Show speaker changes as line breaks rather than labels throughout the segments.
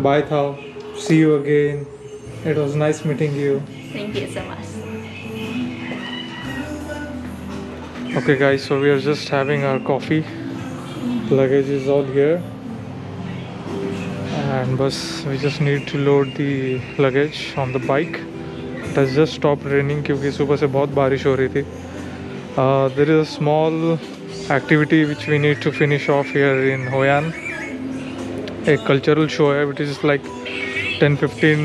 Bye, Thao. See you again. It was nice meeting you.
Thank you so much.
Okay, guys, so we are just having our coffee. Luggage is all here. And bus, we just need to load the luggage on the bike. It has just stopped raining क्योंकि सुबह से बहुत बारिश हो रही थी. There is a small activity which we need to finish off here in Hoi An. A cultural show है which is like 10-15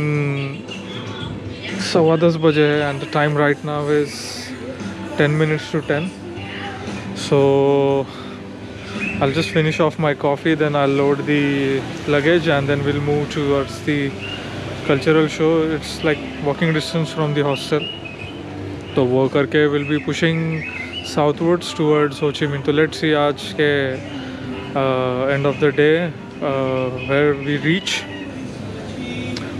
सवा 10 बजे है and the time right now is 10 minutes to 10. So I'll just finish off my coffee, then I'll load the luggage and then we'll move towards the cultural show. It's like walking distance from the hostel. तो वो करके we'll be pushing southwards towards Ho Chi Minh. So let's see आज के end of the day where we reach.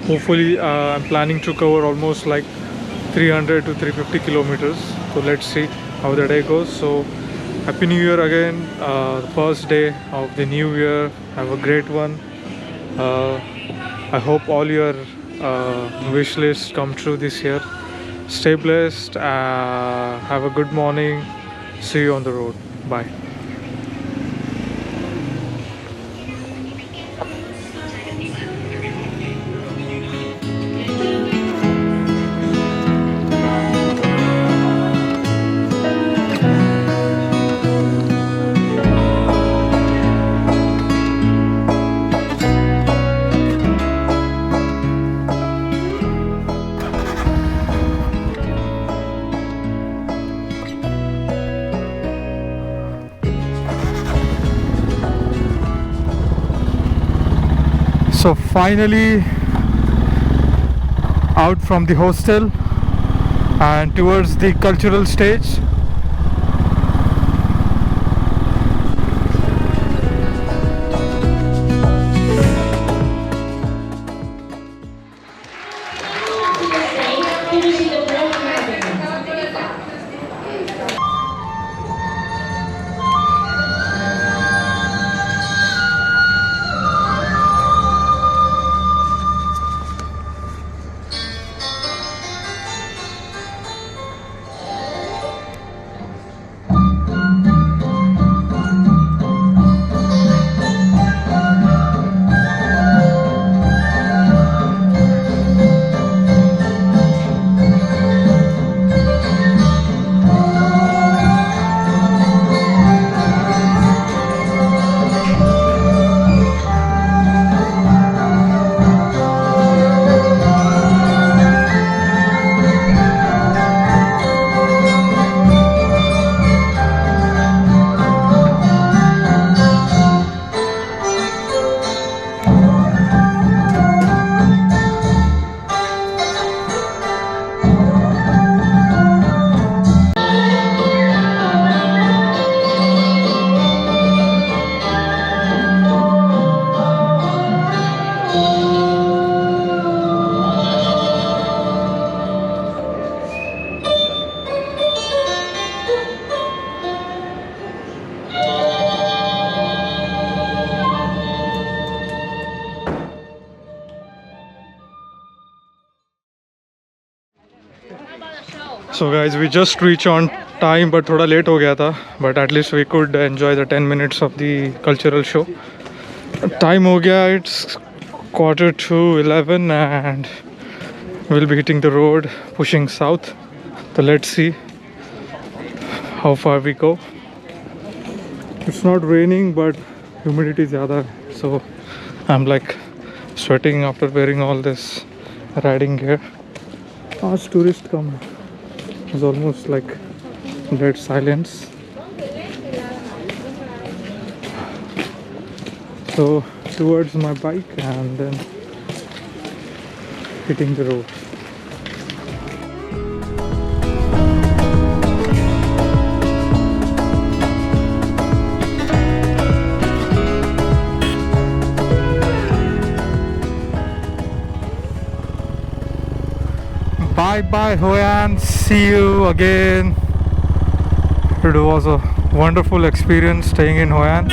Hopefully I'm planning to cover almost like 300 to 350 kilometers. So let's see how the day goes. So Happy New Year again, the first day of the new year. Have a great one. I hope all your wish lists come true this year. Stay blessed. Have a good morning. See you on the road. Bye. So finally out from the hostel and towards the cultural stage. So guys, we just reached on time but थोड़ा late हो गया था, but at least we could enjoy the 10 minutes of the cultural show. Time हो गया, it's 11:45 and we'll be hitting the road pushing south. So let's see how far we go. It's not raining but humidity is ज़्यादा है, so I'm like sweating after wearing all this riding gear. आज tourist कम है. It's almost like dead silence. So towards my bike and then hitting the road. Bye bye Hoi An, see you again. It was a wonderful experience staying in Hoi An.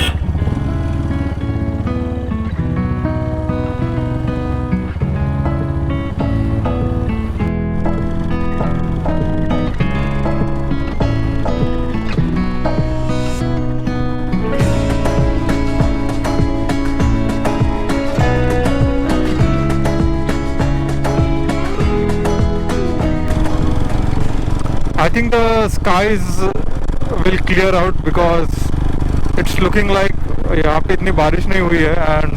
think the skies will clear out because it's looking like यहाँ पे इतनी बारिश नहीं हुई है and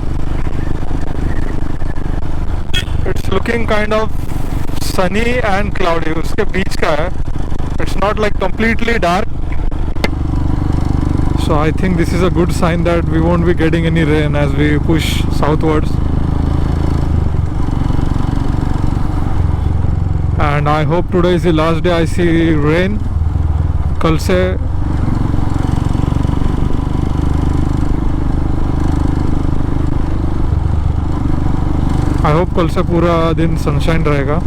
it's looking kind of sunny and cloudy. उसके बीच का है. It's not like completely dark. So I think this is a good sign that we won't be getting any rain as we push southwards. And I hope today is the last day I see rain. कल से I hope कल से पूरा दिन sunshine रहेगा.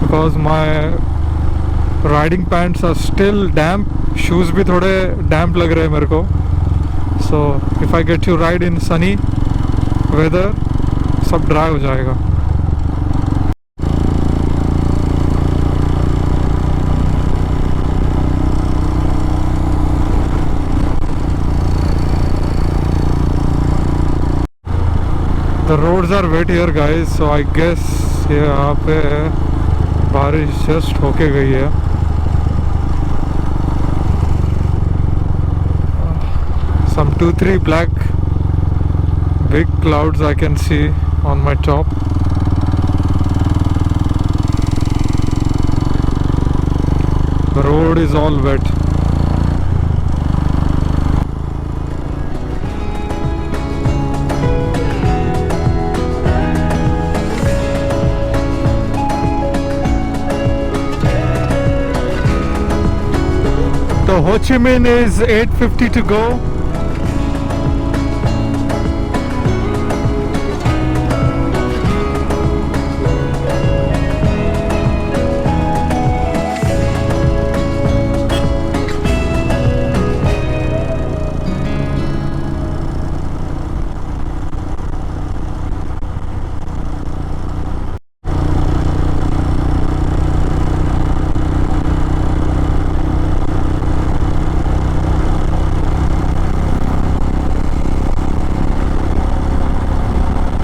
Because my riding pants are still damp. Shoes भी थोड़े damp लग रहे हैं मेरे को. So if I get to ride in sunny weather, सब dry हो जाएगा. The roads are wet here guys, so I guess यहाँ पे बारिश जस्ट होके गई है. Some 2-3 black big clouds I can see on my top. The road is all wet. So Ho Chi Minh is 8:50 to go.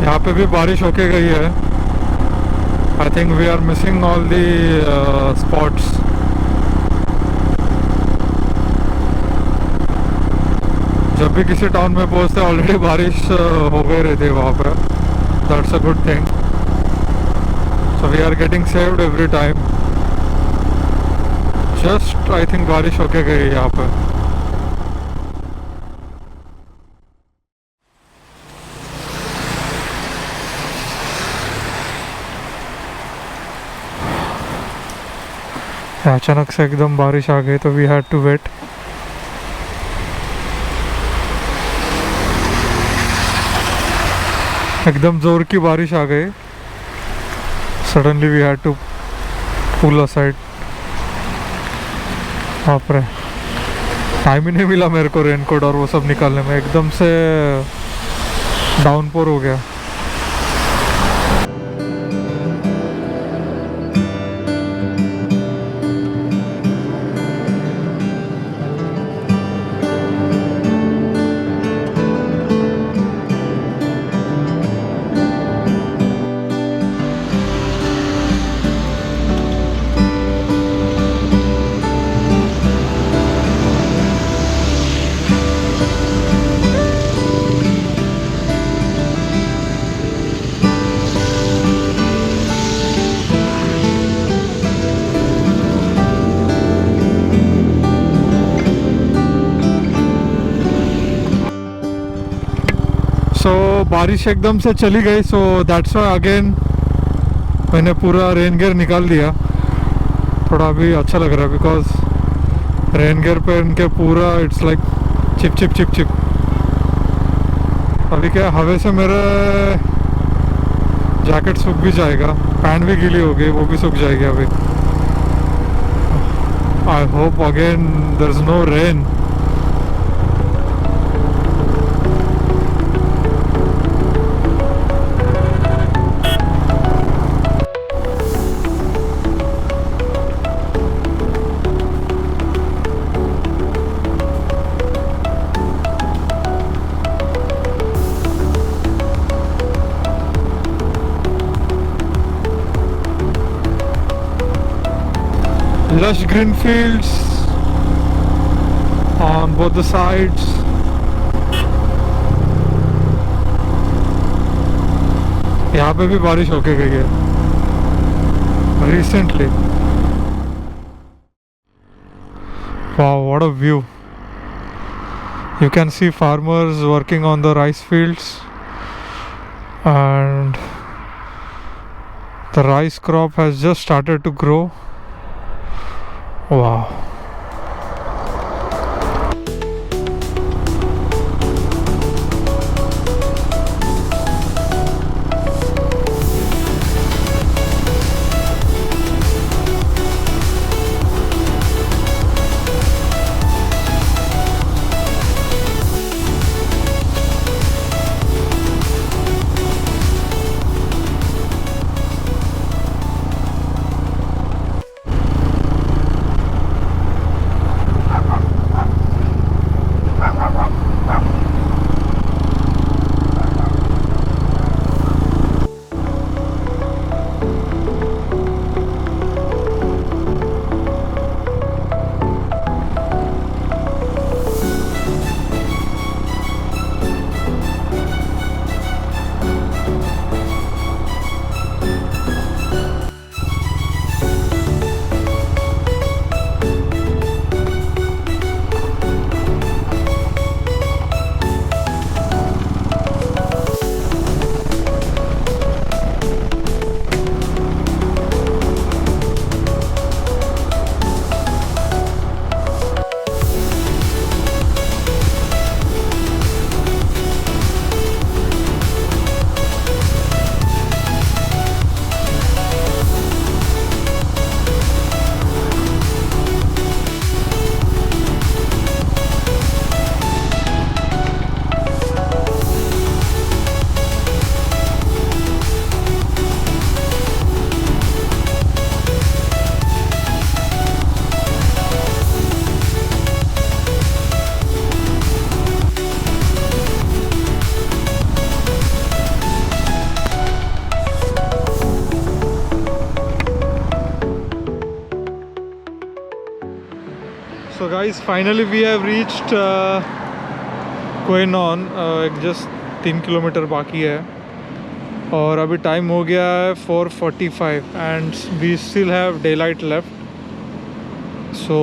यहाँ पे भी बारिश होके गई है. I think we are missing all the spots. जब भी किसी टाउन में पहुँचते ऑलरेडी बारिश हो गई रहती है वहाँ पर. That's a good thing. So we are getting saved every time. Just I think बारिश होके गई है यहाँ पर. अचानक से एकदम बारिश आ गई तो वी हैड टू वेट. एकदम जोर की बारिश आ गई. Suddenly we had to pull aside. बाप रे, टाइम ही नहीं मिला मेरे को रेनकोट और वो सब निकालने में. एकदम से डाउनपोर हो गया. सो बारिश एकदम से चली गई. सो दैट्स व्हाई अगेन मैंने पूरा रेन गियर निकाल दिया. थोड़ा अभी अच्छा लग रहा है बिकॉज रेन गियर पहन के पूरा it's like chip chip chip chip. अभी क्या हवा से मेरा जैकेट सूख भी जाएगा. पैंट भी गीली हो गई, वो भी सूख जाएगी अभी. I hope again there is no rain. lush green fields on both the sides. यहाँ पे भी बारिश होके गई है recently. Wow, what a view. You can see farmers working on the rice fields, and the rice crop has just started to grow. Wow. So guys, finally we have reached Hoi An. Just 3 kilometre बाकी है और अभी time हो गया है 4:45 and we still have daylight left. So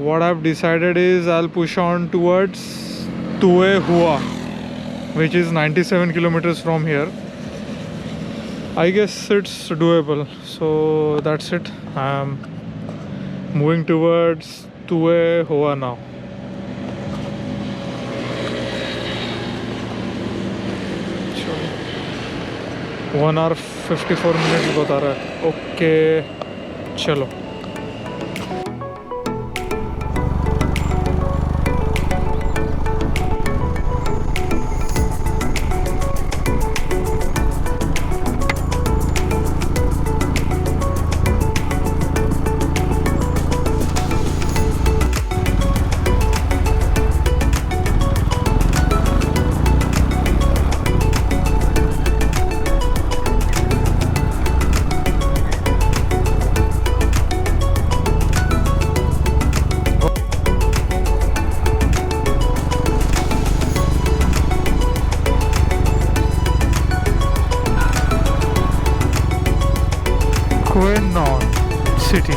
what I've decided is I'll push on towards Tuy Hoa, which is 97 kilometers from here. I guess it's doable. So that's it. I'm moving towards Tuy Hoa now. 1 hour 54 minutes बता रहा है. Okay चलो. Hoi An city.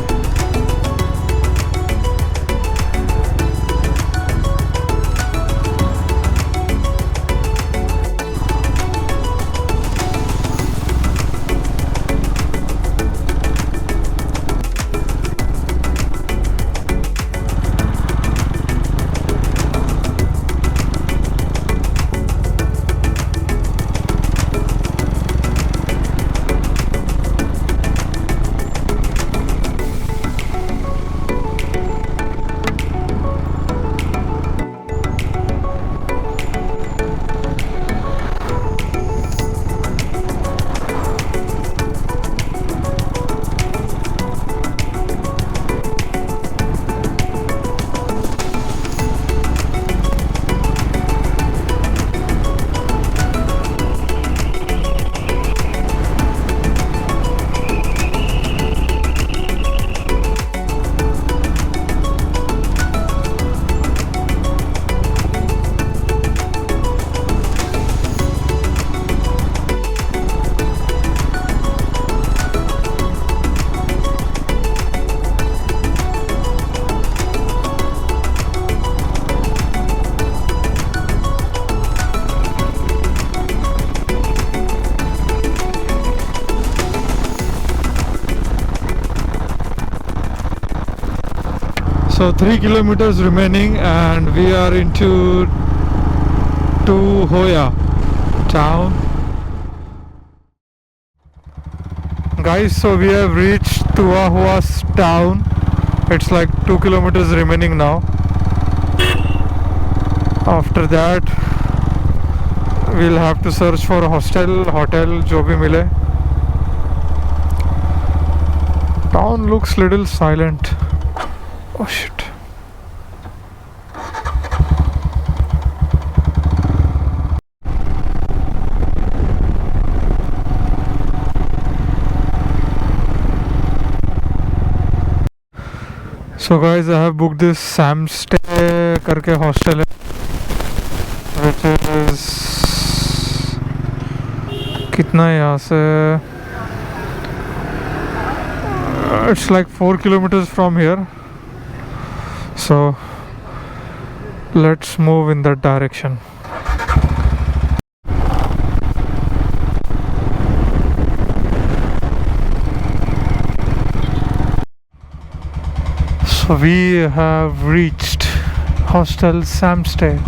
So 3 kilometers remaining and we are into to Hoi An town. Guys, so we have reached Tuy Hoa's town. It's like 2 kilometers remaining now. After that we'll have to search for a hotel जो भी मिले. Town looks little silent. Oh shit. So guys, I have booked this Sam Stay करके hostel है, which is कितना है यहाँ से? It's like 4 kilometers from here. So let's move in that direction. So we have reached Hostel Sam Stay.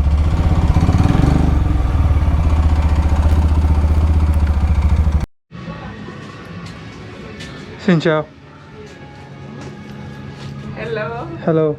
Xin chào.
Hello.
Hello.